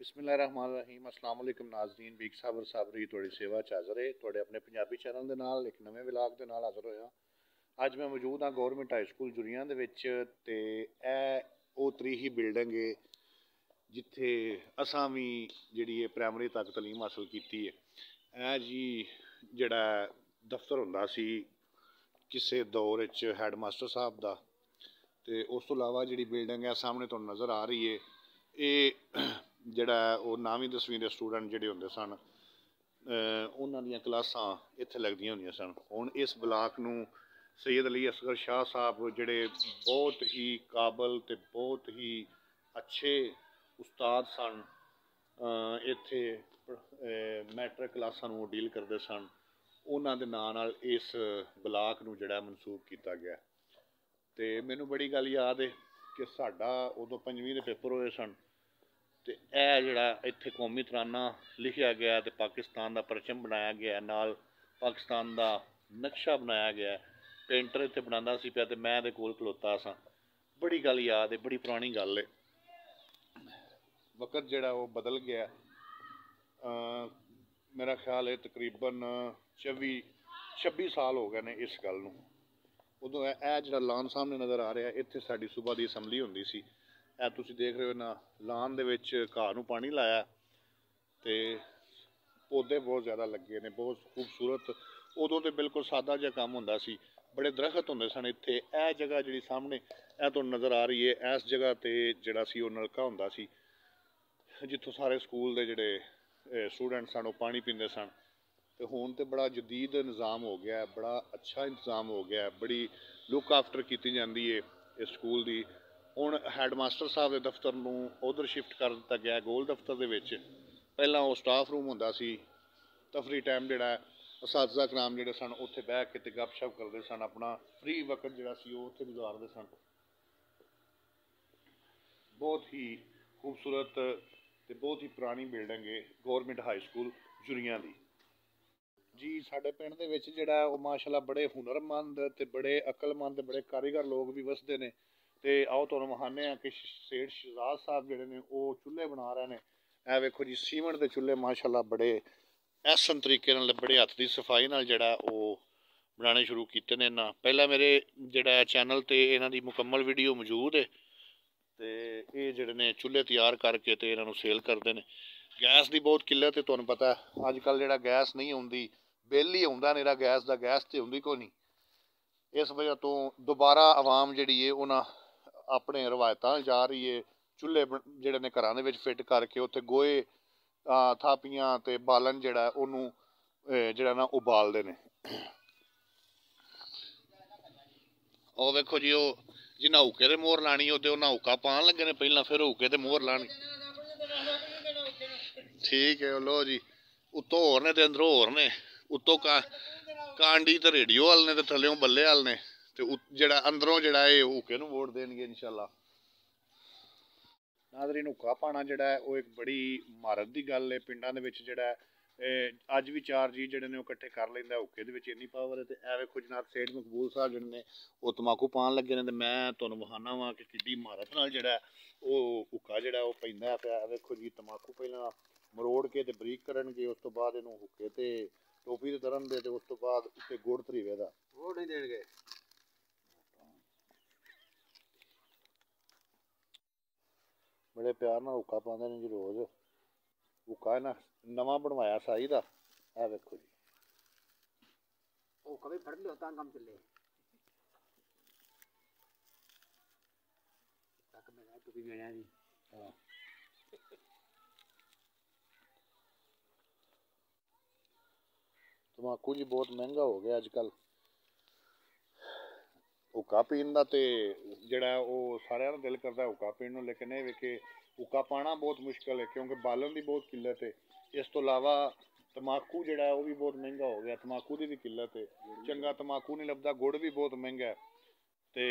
बिस्मिल्लाहिर्रहमानिर्रहीम अस्सलाम वालेकुम नाज़रीन बीक साबर साबरी थोड़ी सेवा च हाज़र है थोड़े अपने पंजाबी चैनल के नाल एक नवे विलाग के नाल हाज़र होया। अज मैं मौजूद हाँ गौरमेंट हाई स्कूल जुरियां दे विच ते ओ तरीही बिल्डिंग है जिथे असां भी जिहड़ी प्राइमरी तक तलीम हासिल की है। जी जिहड़ा दफ्तर हुंदा सी किसे दौर च हैड मास्टर साहब दा ते उस तो इलावा जिहड़ी बिल्डिंग है सामने तुहानूं नज़र आ रही है ये जिहड़ा वो 9वीं 10वीं के स्टूडेंट जिहड़े हुंदे सन उन्हां दीयां क्लासां इत्थे लगदियां हुंदियां सन। हुण इस ब्लाक नूं सैयद अली असगर शाह साहब जिहड़े बहुत ही काबल ते बहुत ही अच्छे उस्ताद सन इत्थे मैट्रिक क्लासां नूं डील करदे सन उन्हां दे नां नाल इस ब्लाक नूं जिहड़ा मनसूब किया गया। तो मैनू बड़ी गल याद है कि साडा उदों 5वीं के पेपर होए सन तो यह जिहड़ा इत्थे कौमी तराना लिखिया गया तो पाकिस्तान का परचम बनाया गया नाल पाकिस्तान का नक्शा बनाया गया। पेंटर इत्थे बनांदा सी पिया ते मैं दे कोल खलोता सा। बड़ी गल याद है, बड़ी पुरानी गल है। वक्त जिहड़ा वो बदल गया। मेरा ख्याल है तकरीबन 26 साल हो गए ने इस गल नूं। उदों जिहड़ा लान सामने नज़र आ रहा इत्थे साडी सूबा दी असैंबली हुंदी सी। तुसीं देख रहे हो ना लान दे विच घाह नूं पानी लाया ते पौधे बहुत ज़्यादा लगे ने, बहुत खूबसूरत। उदों तो बिल्कुल सादा जिहा काम हुंदा सी, बड़े दरखत हुंदे सन इत्थे। जगह जिहड़ी सामने तुहानूं नज़र आ रही है इस जगह ते जिहड़ा सी ओह नलका हुंदा सी जित्थों सारे स्कूल दे जिहड़े स्टूडेंट सन ओह पानी पींदे सन। तो हुण तो बड़ा जदीद निज़ाम हो गया है, बड़ा अच्छा इंतज़ाम हो गया है, बड़ी लुक आफ्टर की जाती है इस स्कूल की। हुण हैड मास्टर साहब के दफ्तर नूं उधर शिफ्ट कर दिता गया गोल दफ्तर दे विच। पहलां वो स्टाफ रूम हुंदा सी, तफरी टाइम जिहड़ा असातिज़ा कराम जिहड़े सन उत्थे बह के ते गपशप करदे सन, अपना फ्री वक्त जिहड़ा सी ओह उत्थे गुजारदे सन। बहुत ही खूबसूरत ते बहुत ही पुरानी बिल्डिंग है गौरमेंट हाई स्कूल जुरियां दी। जी साडे पिंड दे विच जिहड़ा ओह माशाअल्लाह बड़े हुनरमंद ते बड़े अकलमंद बड़े कारीगर लोग भी वसदे ने। ते आओ तुहानूं विखाने कि सेठ शहजाद साहब जिहड़े ने ओह चुल्हे बना रहे ने। वेखो जी सीमेंट दे चुल्हे माशाअल्लाह बड़े ऐसन तरीके नाल बड़े हत्थ दी सफाई नाल जिहड़ा ओह बनाने शुरू कीते ने ना। पहला मेरे जिहड़ा चैनल ते इन्हां दी मुकम्मल वीडियो मौजूद है ते ये जिहड़े ने चुल्हे तैयार करके ते इन्हां नूं सेल करदे ने। गैस की बहुत किल्लत है, तुहानूं पता है अजकल जिहड़ा गैस नहीं आउंदी, बिल ही आउंदा नेरा गैस दा, गैस तो आउंदी कोई नहीं। इस वजह तो दोबारा आवाम जिहड़ी है उन्हां अपने रवायतां जा रही है। चुल्हे जिहड़े ने घरां दे विच फिट करके उत्थे गोहे थापियां ते बालन जिहड़ा उहनूं जिहड़ा ना उबालदे ने। ओह वेखो जी ओह जिन्हां हुक्के ते मोहर लानी ओह ते उन्हां हुक्का पान लगे ने पहलां, फिर हुक्के ते मोहर लानी। ठीक है लो जी, उत्तों होर ने ते अंदरों होर ने। उत्तों कांडी ते रेडियो हल ने ते थल्लेओं बल्ले हल ने ते जिहड़ा अंदरों जिहड़ा है हुक्के नूं वोट देणगे इंशाअल्लाह। नाज़रीन हुक्का पाना जिहड़ा है ओह एक बड़ी महारत दी गल है। पिंडां दे विच जिहड़ा अज भी 4 जी जिहड़े ने ओह इकट्ठे कर लैंदा। हुक्के दे विच इन्नी पावर है। ते वेखो जनाब सेठ मकबूल साहब जिहड़े ने ओह तम्बाकू पान लगे ने ते मैं तुहानूं विखाना वां कि किड्डी महारत नाल जिहड़ा ओह हुक्का जिहड़ा ओह पैंदा पिया। वेखो जी तम्बाकू पहलां मरोड़ के ते बरीक करनगे, उस तो बाद इहनूं हुक्के ते टोपी ते धरनगे ते उस तो बाद उत्ते गुड़ धरीवे दा गुड़ नहीं देणगे। बड़े प्यार नाल हुक्का पांदे ने जी रोज़। हुक्का इन्हां नवां बनवाया साई दा। वेखो जी हुक्का भी फड़ लियो तां कम चले। तक मैं टोपी मेणिया जी। हाँ तम्बाकू जी बहुत महंगा हो गया अजकल। हुक्का पीन का तो जोड़ा वो सारे का दिल करता हुक्का पीन नूं, लेकिन ये वेखे हुक्का पाना बहुत मुश्किल है क्योंकि बालन की बहुत किल्लत है। इस तो इलावा तम्बाकू जोड़ा वो भी बहुत महंगा हो गया, तम्बाकू की भी किल्लत है। चंगा तम्बाकू नहीं लभदा, गुड़ भी बहुत महंगा है। तो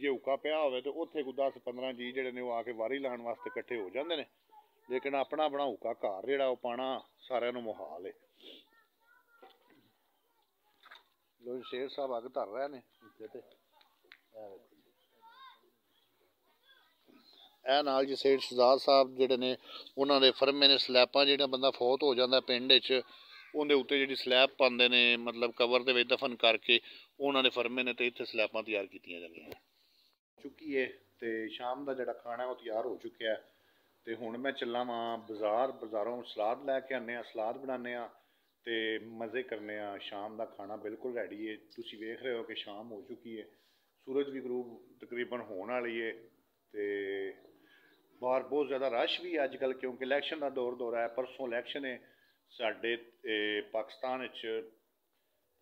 जे हुक्का पिया हो तो उत्थे कोई 10-15 जी जोड़े ने आके वारी लाने वास्ते इकट्ठे हो जाते हैं, लेकिन अपना अपना हुक्का घर जोड़ा वो पाना सारिਆਂ ਨੂੰ मुहाल है। लो शेर साहब अग धर रहे हैं हुक्के ते। ਇਹ ਨਾਲ ਜੀ ਸੇਠ ਸ਼ਹਜ਼ਾਦ ਸਾਹਿਬ ਜਿਹੜੇ ਨੇ ਉਹਨਾਂ ਦੇ ਫਰਮੇ ਨੇ ਸਲੈਬਾਂ, ਜਿਹੜਾ ਬੰਦਾ ਫੌਤ ਹੋ ਜਾਂਦਾ ਪਿੰਡ ਵਿੱਚ ਉਹਦੇ ਉੱਤੇ ਜਿਹੜੀ ਸਲੈਬ ਪਾਉਂਦੇ ਨੇ, ਮਤਲਬ ਕਬਰ ਦੇ ਵਿੱਚ ਦਫਨ ਕਰਕੇ ਉਹਨਾਂ ਦੇ ਫਰਮੇ ਨੇ, ਤੇ ਇੱਥੇ ਸਲੈਬਾਂ ਤਿਆਰ ਕੀਤੀਆਂ ਜਾਂਦੀਆਂ ਚੁੱਕੀ ਹੈ। ਤੇ ਸ਼ਾਮ ਦਾ ਜਿਹੜਾ ਖਾਣਾ ਉਹ ਤਿਆਰ ਹੋ ਚੁੱਕਿਆ। ਤੇ ਹੁਣ ਮੈਂ ਚੱਲਾ ਵਾਂ ਬਾਜ਼ਾਰੋਂ ਸਲਾਦ ਲੈ ਕੇ ਆਉਂਦੇ ਹਾਂ, ਸਲਾਦ ਬਣਾਉਂਦੇ ਹਾਂ ਤੇ ਮਜ਼ੇ ਕਰਨੇ ਆ। ਸ਼ਾਮ ਦਾ ਖਾਣਾ ਬਿਲਕੁਲ ਰੈਡੀ ਹੈ। ਤੁਸੀਂ ਵੇਖ ਰਹੇ ਹੋ ਕਿ ਸ਼ਾਮ ਹੋ ਚੁੱਕੀ ਹੈ, ਸੂਰਜ ਵੀ ਗਰੂਬ ਤਕਰੀਬਨ ਹੋਣ ਵਾਲੀ ਹੈ ਤੇ ਬਾਹਰ ਬਹੁਤ ਜ਼ਿਆਦਾ ਰਸ਼ ਵੀ ਅੱਜ ਕੱਲ੍ਹ, ਕਿਉਂਕਿ ਇਲੈਕਸ਼ਨ ਦਾ ਦੌਰ ਹੈ। ਪਰਸੋਂ ਇਲੈਕਸ਼ਨ ਹੈ ਸਾਡੇ ਪਾਕਿਸਤਾਨ ਵਿੱਚ,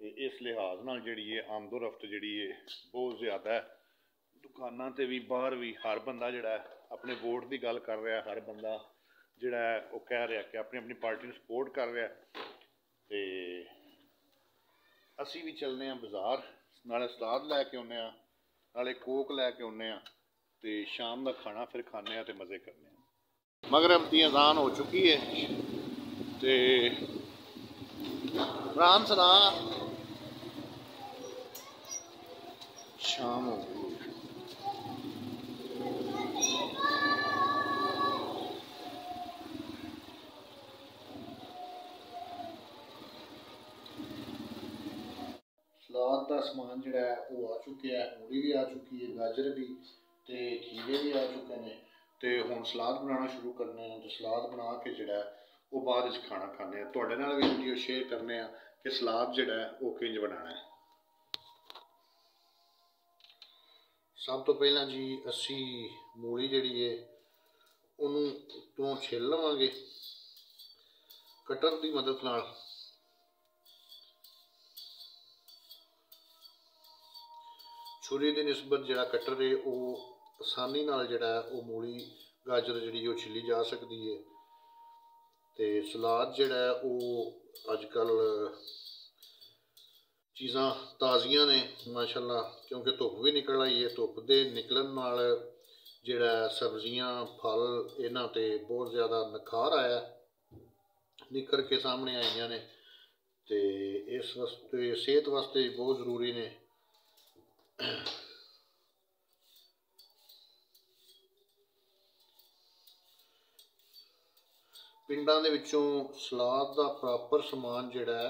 ਤੇ ਇਸ ਲਿਹਾਜ਼ ਨਾਲ ਜਿਹੜੀ ਹੈ ਆਮਦੋਰਫਤ ਜਿਹੜੀ ਹੈ ਬਹੁਤ ਜ਼ਿਆਦਾ ਹੈ। ਦੁਕਾਨਾਂ 'ਤੇ ਵੀ ਬਾਹਰ ਵੀ ਹਰ ਬੰਦਾ ਜਿਹੜਾ ਆਪਣੇ ਵੋਟ ਦੀ ਗੱਲ ਕਰ ਰਿਹਾ, ਹਰ ਬੰਦਾ ਜਿਹੜਾ ਉਹ ਕਹਿ ਰਿਹਾ ਕਿ ਆਪਣੀ ਆਪਣੀ ਪਾਰਟੀ ਨੂੰ ਸਪੋਰਟ ਕਰ ਰਿਹਾ। ਤੇ ਅਸੀਂ ਵੀ ਚੱਲਦੇ ਹਾਂ ਬਾਜ਼ਾਰ, ਨਾਲੇ ਸਲਾਦ ਲੈ ਕੇ ਆਉਂਦੇ ਹਾਂ, ਨਾਲੇ ਕੋਕ ਲੈ ਕੇ ਆਉਂਦੇ ਹਾਂ ਤੇ ਸ਼ਾਮ ਦਾ ਖਾਣਾ ਫਿਰ ਖਾਂਦੇ ਹਾਂ ਤੇ ਮਜ਼ੇ ਕਰਨੇ ਹਾਂ। ਮਗਰਬ ਦੀ ਅਜ਼ਾਨ ਹੋ ਚੁੱਕੀ ਹੈ ਤੇ ਰਾਮ ਸਨਾ ਸ਼ਾਮ ਹੋ ਗਈ। सलाद का समान जोड़ा है वो आ चुके है, मूली भी आ चुकी है, गाजर भी तो खीरे भी आ चुके हैं। तो हुण सलाद बनाना शुरू करने हैं। तो सलाद बना के जोड़ा है वो बाद खाना खाने तुहाडे नाल भी वीडियो शेयर करने कि सलाद जोड़ा है वो किंज बनाना है। सब तो पहला जी असी मूली जिहड़ी है उन्होंने तो छिल लवांगे कटर की मदद नाल। छुरी की निस्बत जोड़ा कटर है वो आसानी नाल जोड़ा है वो मूली गाजर जी वो छिली जा सकती है। तो सलाद जोड़ा है वो अजकल चीज़ां ताज़ियां ने माशाअल्लाह, क्योंकि धुप भी निकल आई है। धुप के निकलन नाल जोड़ा सब्जियां फल इन्हां ते बहुत ज़्यादा निखार आया, निखर के सामने आईयां ने। तो इस वास्ते सेहत वास्ते बहुत जरूरी ने। पिंडां दे विचों सलाद का प्रॉपर समान जिहड़ा है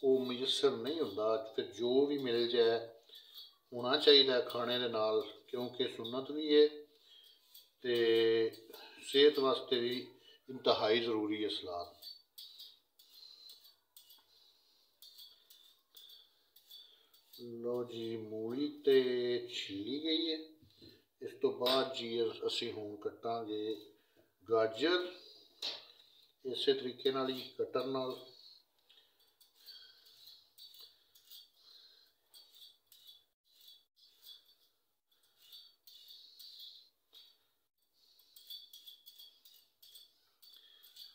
वो मुयसर नहीं होंदा। फिर जो भी मिल जाए होना चाहिए खाने दे नाल, क्योंकि सुन्नत भी है ते सेहत वास्ते भी इंतहाई ज़रूरी है सलाद। लो जी मूली तो छिली गई है। इस तो बाद जी असी हुण कटांगे गाजर, इस तरीके नाल ही कटर नाल।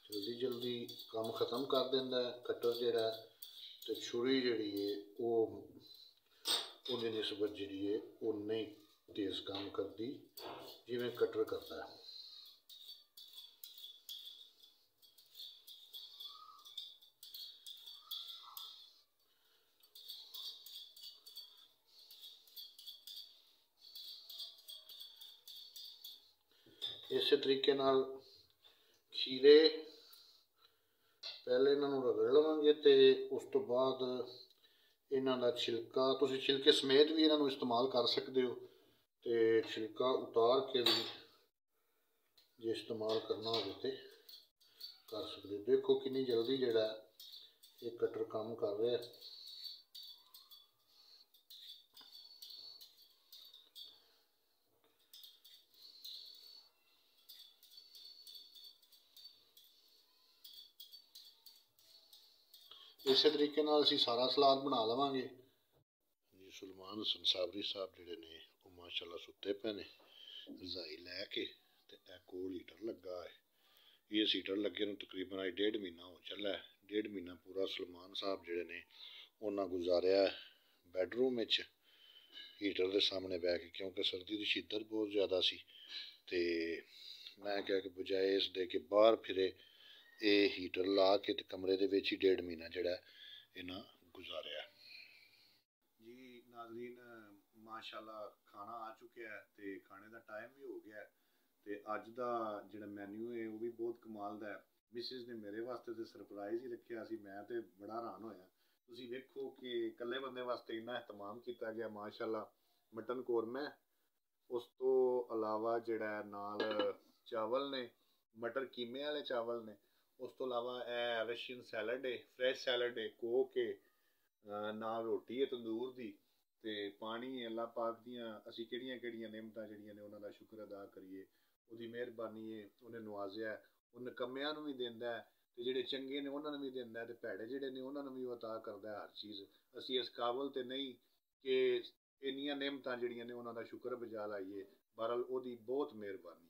जल्दी जल्दी काम खत्म कर देंदा है कटर जिहड़ा, तो छुरी जिहड़ी है वो उहदी निस्बत जिहड़ी है वो नहीं तेज़ काम करती जिवें कटर करता है। इस तरीके नाल खीरे पहले इन्हों रगड़ लवांगे तो उस तो बाद इन्हों का छिलका, तुसीं छिलके समेत भी इन्हों इस्तेमाल कर सकते हो। तो छिलका उतार के भी जे इस्तेमाल करना हो तो कर सकते हो। देखो कितनी जल्दी जोड़ा ये कटर काम कर रहा है। इस तरीके नाल असीं सारा सलाद बना लवांगे जी। सुलमान हसन साबरी साहब जिहड़े ने वो माशाअल्लाह सुते पे ने रजाई लैके, ते कोल हीटर लगा है। इस हीटर लगे नूं तकरीबन अज 1.5 महीना हो चला है। 1.5 महीना पूरा सुलमान साहब जिहड़े ने उन्हां गुजारिया बैडरूम विच हीटर के सामने बह के, क्योंकि सर्दी की शिद्दत बहुत ज़्यादा सी। ते मैं क्या कि बजाए इस दे के बाहर फिरे ये हीटर ला के ते कमरे दे विच ही 1.5 महीना जिहड़ा इन्हां गुजारिया जी। नाज़रीन माशाअल्लाह खाना आ चुका है ते खाने का टाइम भी हो गया है। ਤੇ ਅੱਜ ਦਾ ਜਿਹੜਾ ਮੈਨੂ ਹੈ ਉਹ ਵੀ ਬਹੁਤ ਕਮਾਲ ਦਾ ਹੈ। ਮਿਸਿਸ ਨੇ ਮੇਰੇ ਵਾਸਤੇ ਤੇ ਸਰਪ੍ਰਾਈਜ਼ ਹੀ ਰੱਖਿਆ ਸੀ, ਮੈਂ ਤੇ ਬੜਾ ਹੈਰਾਨ ਹੋਇਆ। ਤੁਸੀਂ ਵੇਖੋ ਕਿ ਇਕੱਲੇ ਬੰਦੇ ਵਾਸਤੇ ਇੰਨਾ ehtimam ਕੀਤਾ ਗਿਆ, ਮਾਸ਼ਾਅੱਲਾ। ਮਟਨ ਕੌਰਮਾ, ਉਸ ਤੋਂ ਇਲਾਵਾ ਜਿਹੜਾ ਨਾਲ ਚਾਵਲ ਨੇ, ਮਟਰ ਕੀਮੇ ਵਾਲੇ ਚਾਵਲ ਨੇ। ਉਸ ਤੋਂ ਇਲਾਵਾ ਇਹ ਰਸ਼ੀਅਨ ਸੈਲਡ ਹੈ, ਫਰੈਸ਼ ਸੈਲਡ ਹੈ, ਕੋਕ ਹੈ, ਨਾਲ ਰੋਟੀ ਹੈ ਤੰਦੂਰ ਦੀ, ਤੇ ਪਾਣੀ ਹੈ। ਅੱਲਾਹ ਪਾਕ ਦੀਆਂ ਅਸੀਂ ਕਿਹੜੀਆਂ ਕਿਹੜੀਆਂ ਨਿਮਤਾਂ ਜਿਹੜੀਆਂ ਨੇ ਉਹਨਾਂ ਦਾ ਸ਼ੁਕਰ ਅਦਾ ਕਰੀਏ। ਉਹਦੀ ਮਿਹਰਬਾਨੀ ਹੈ, ਉਹਨੇ ਨਵਾਜ਼ਿਆ, ਉਹ ਨਕੰਮਿਆਂ ਨੂੰ ਵੀ ਦਿੰਦਾ ਹੈ, ਤੇ ਜਿਹੜੇ ਚੰਗੇ ਨੇ ਉਹਨਾਂ ਨੂੰ ਵੀ ਦਿੰਦਾ ਹੈ, ਤੇ ਭੈੜੇ ਜਿਹੜੇ ਨੇ ਉਹਨਾਂ ਨੂੰ ਵੀ ਉਹ ਅਤਾ ਕਰਦਾ ਹੈ ਹਰ ਚੀਜ਼। ਅਸੀਂ ਇਸ ਕਾਬਲ ਤੇ ਨਹੀਂ ਕਿ ਇੰਨੀਆਂ ਨਿਮਤਾਂ ਜਿਹੜੀਆਂ ਨੇ ਉਹਨਾਂ ਦਾ ਸ਼ੁਕਰ ਬਜਾ ਲਾਈਏ। ਬਹਰਹਾਲ ਉਹਦੀ ਬਹੁਤ ਮਿਹਰਬਾਨੀ।